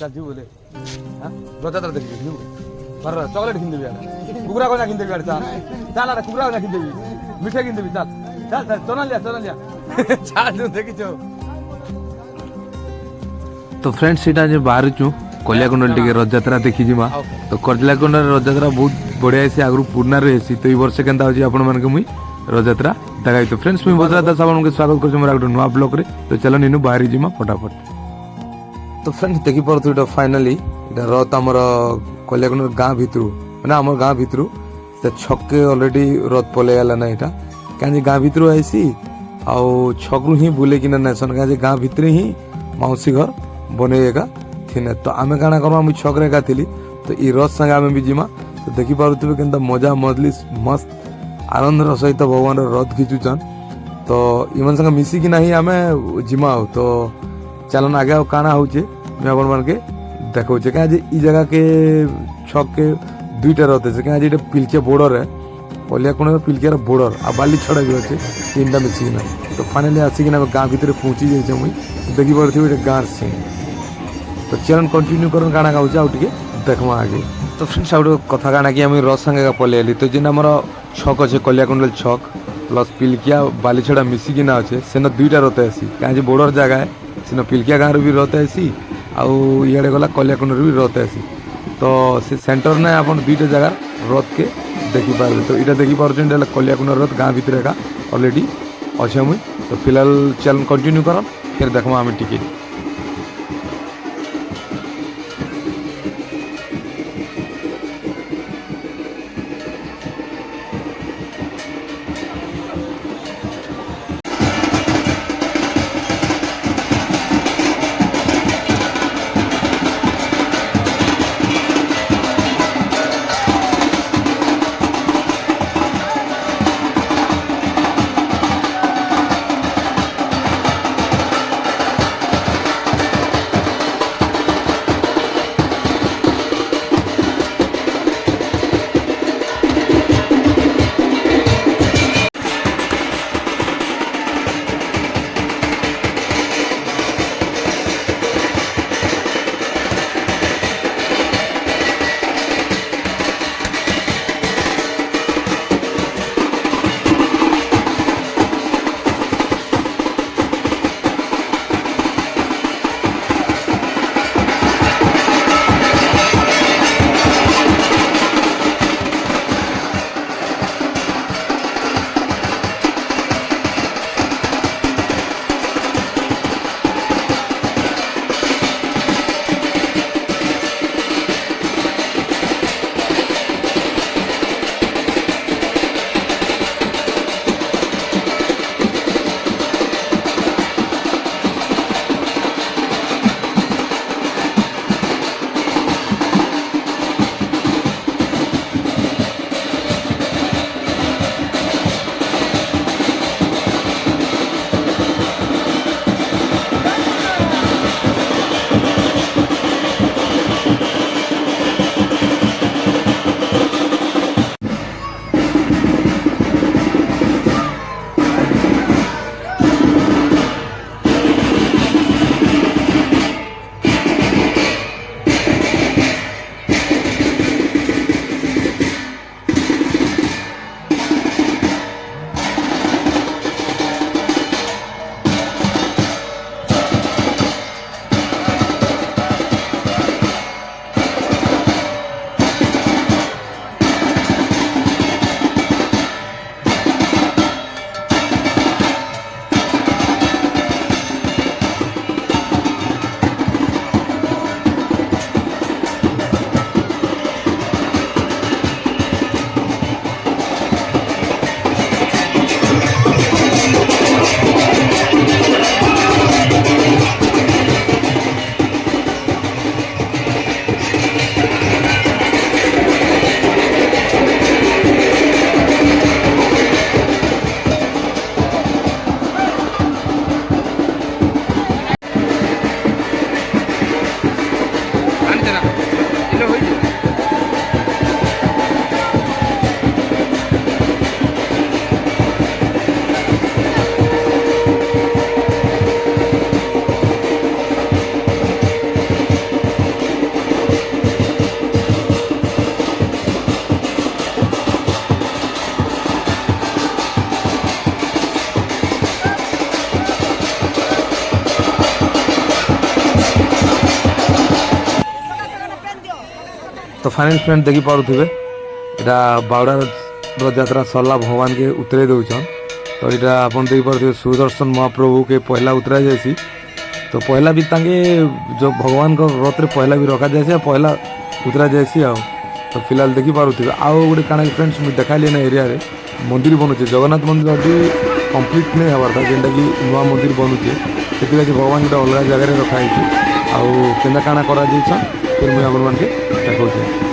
ଚାଲ ଯିବୁ ବୋଲେ ରଥଯାତ୍ରା ଦେଖିବି ଯିବୁ ଘର ଚକଲେଟ୍ କିଣିଦେବି ଆଡ଼େ କୁକୁରା କନା କିଣିଦେବି ଆଡ଼େ ଚାଲ ଚାଲ ଆଡ଼େ କୁକୁରା କନା କିଣିଦେବି ମିଠା କିଣିଦେବି ଚାଲ ଚାଲ ଚାଲ ଚନାଲିଆ ଚାଲ ଦେଖିଛ। तो फ्रेंड्स सीटा जे बाहरचु कल्याकुंडल टिके रथयात्रा देखी जिमा तो कल्याकुंडल रथयात्रा बहुत बढ़िया से आगु पुरना रही तो ये वर्ष केनता होची आपण मन के मुई रथयात्रा देखाई। तो फ्रेंड्स मुई बदला दास आपन के स्वागत करछु मोर एक नवा ब्लॉग रे। तो चलो निनु बाहरी जिमा फटाफट। तो फ्रेंड्स देखि परथु इटा फाइनली इटा रथ हमर कल्याकुंडल गां भितरु माने हमर गां भितरु ते छक्के ऑलरेडी रथ पले गला ना इटा काजे गां भितरु आइसी आ छकरु ही बुले किना नेसन काजे गां भितरे ही मौसी घर बनेगा थिने। तो आमे काना करमा मु छकरे का थिली तो ई रथ संगे आमे भी जिमा तो देखि पारुथिबे केनता मजा मजलिस मस्त आनंद र सहित भगवान रथ खिचुचन। तो इमन संगे मिसी कि नाही आमे जिमा हो। तो चलन आगे काना होचे मैं अपन मन के देखौचे का जे ई जगह के छक के दुईटा रथ है का जे पिलके बॉर्डर है कल्याकुंड पिलके बॉर्डर आ बाली छड़ा भी होचे तीनटा मिसी ना। तो फाइनली आसी कि ना गां भीतर पहुंची जाइछे मुई देखि पारुथिबे गां सिंह। तो चलन कंटिन्यू करन गाना गाउछ आउ टिके देखमा आगे। तो फ्रेंड्स आउ कथा गाना कि हम रथ संगे का पलेली तो जिन हमर छक अछि कल्याकुंडल छक प्लस पिलकिया बालीछड़ा मिसी कि ना अछि सेन दुईटा रथ आसी काजे बॉर्डर जगह है सेन पिलकिया गां रो भी रथ आसी आउ इयाडे गला कल्याकुंड रो भी रथ आसी। तो से सेंटर ने अपन दुईटा जगह रथ के देखि पारबे। तो इटा देखि पारछन कल्याकुंड रथ गां भीतर का ऑलरेडी अछि मुई। तो फिलहाल चलन कंटिन्यू करम फिर देखमा हम टिके। फाइनल फ्रेंड देखी पारुथिबे एटा बावड़ा रथयात्रा सरला भगवान के उतरे दौन तो यहाँ आपन देखी पारुथिबे सुदर्शन महाप्रभु के पहला उतरा जाएसी तो पहला भी तांगे जो भगवान को रथ रे पहला भी रखा जाए पहला उतरा जाएसी आ तो फिलहाल देखी पारुथिबे आउ गोटे काना फ्रेंड्स मुझे देखाली ना एरिया रे मंदिर बनुचे जगन्नाथ मंदिर अभी कंप्लीट नहीं हबार था जेनटा कि नुआ मंदिर बनुचे से भगवान गोटे अलग जगह रखाई आउ केना काना करा जाइछन फिर मुझे अपन मान के देखा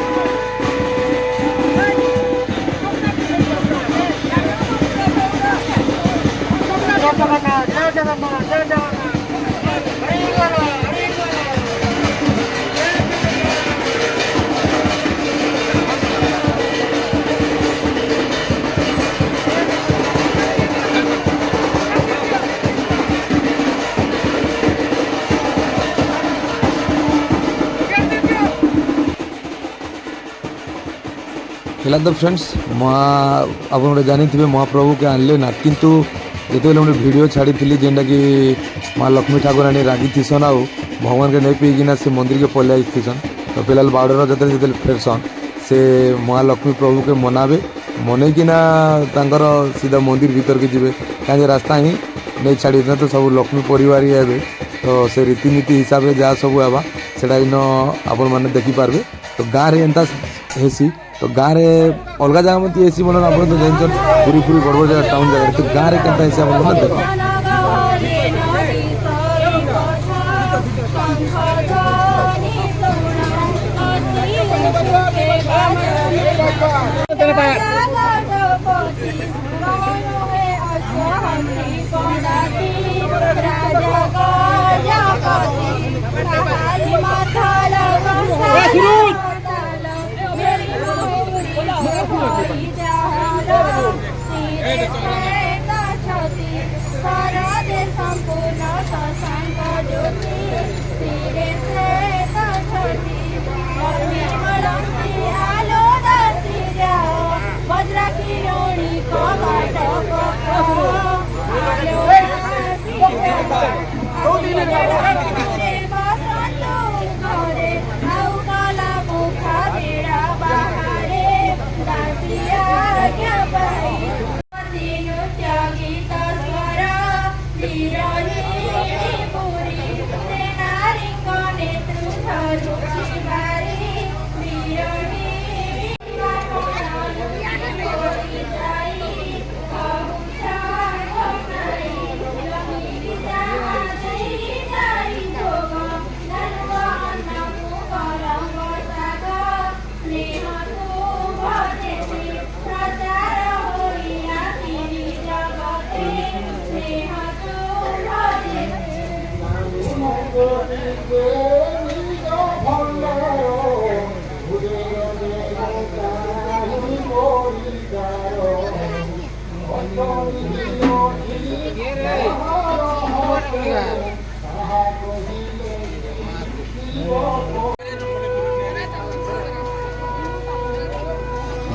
फिलहाल तो फ्रेंड्स आप जानी थे महाप्रभु के आनले ना किंतु जो गोटे वीडियो छाड़ी थी जेनटा कि माँ लक्ष्मी ठाकुराणी रागी थीसन आउ भगवान के नहीं पीकिना से मंदिर के पलि थीसन तो फिलहाल बावड़ा जो जो फेरसन से माँ लक्ष्मी प्रभु के मनाबे मनईकिना सीधा मंदिर भीतर के जी कहीं रास्ता ही नहीं छाड़ी तो सब लक्ष्मी परिवार ही हे तो से रीतिनीति हिसाब से जहाँ सब है से इन आपण मैंने देखिपारे तो गाँव में एंता हेसी तो गाँव में अलग जगह में एसी मन आप तो जान पूरी पूरी बड़ बड़ जगह टाउन जगह तो गाँव में केता हिसाब से देख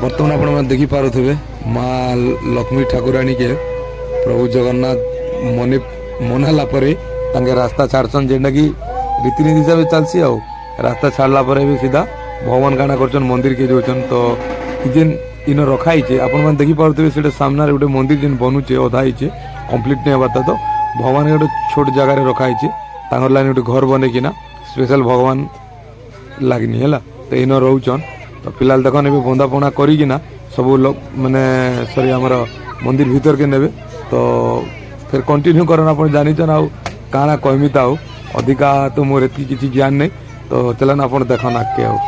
बर्तमान आप देखी पारे माँ लक्ष्मी ठाकुराणी के प्रभु जगन्नाथ मनाला रास्ता छाड़सन जेनटा कि रीतिनीति हिसाब से चलसी आ रास्ता छाड़ला भी सीधा भगवान काना कर मंदिर के जोचन तो जेन इन रखाई आपण मैंने देखी पारे से सामने गोटे मंदिर जेन बनूचे अधा ही कंप्लीट नहीं हवा तो भगवान गोटे छोट जगह रखाई लाइन गोटे घर बने कि स्पेशल भगवान लगनी है तो इन रोचन तो फिलहाल देखने भी बंदापना करिकिना सब लोग मैंने सॉरी आमर मंदिर भीतर के नेबे तो फिर कंटिन्यू करना आप जानीचन आउ काना कहमी तो अधिका तो मोर एति किसी ज्ञान नहीं तो चलन आप देखन आगे आउ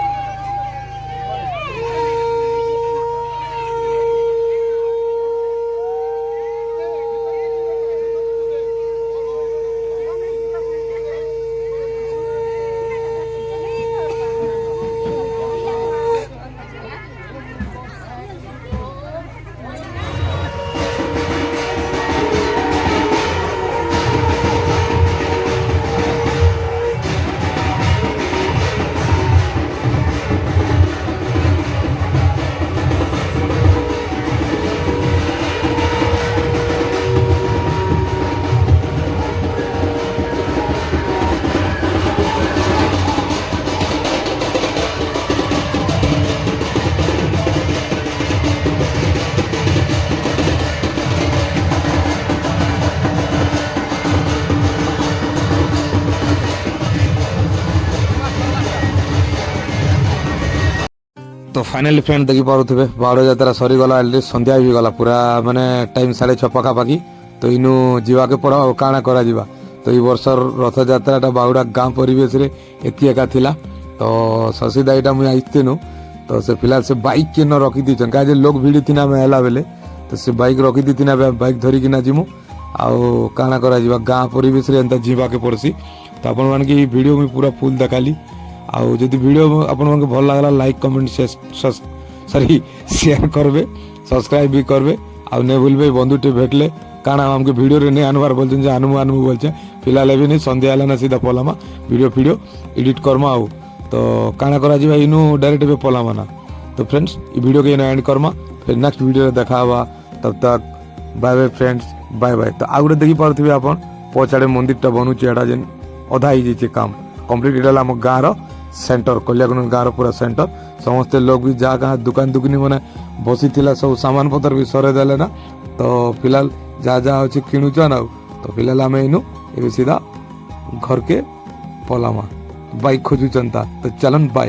तो फाइनाली फ्रेंड देखी पारुथिबे बाहुड़ा यात्रा सरी गला एटलिस्ट संध्या भी गला पूरा माने टाइम 6:30 पाखापाखि तो इनु जीवा के पड़ा काଣା करा जीवा तो ई वर्षर रथ यात्राटा बाहुड़ा गाँ परिवेश रे एति एका थिला तो शशि दाईटा मुई आइतेनु तो से फिलहाल से बाइक के न रखी दीछन काजे लोग भिड़ी थिना में हैला बेले तो से बाइक रखी दीथिना बाइक धरी किना जिमु आउ काଣା करा जीवा गाँ परिवेश रे एंता जीवा के पड़सी तो अपन मान की वीडियो में पूरा फुल देखाली आउ जदि वीडियो अपन मान के भल लागला लाइक कमेंट शेयर करबे सब्सक्राइब भी करबे आउ ने भूलबे बंधुटे भेटले काଣା हमके वीडियो रे नहीं आनबार बोलछन जे आनमु बोलछे फिलहाल अभी नहीं संध्या आला ना सीधा पलामा वीडियो एडिट करमा आउ तो काଣା करा जीवा इनु डायरेक्ट पे पलामा ना तो फ्रेंड्स ई वीडियो के एंड करमा फिर नेक्स्ट वीडियो रे देखा हवा तब तक bye bye friends bye bye तो आगुडे देखि पारथिबे आपन पछाडे मंदिरटा बनुची एडा जेन अधा ही जेचे काम कंप्लीट इडला हम गाँव रो सेंटर कल्याकुंड गाँव रो पूरा सेंटर समस्ते लोग भी जहाँ कहाँ दुकान दुकानी माने बसी थिला सब सामान पत्र भी सरे देले ना तो फिलहाल जहाँ जहाँ अच्छे किणुचन आ तो फिलहाल आम इनु सीधा घर के पलामा बाइक खोजुचन तो चलन बाय।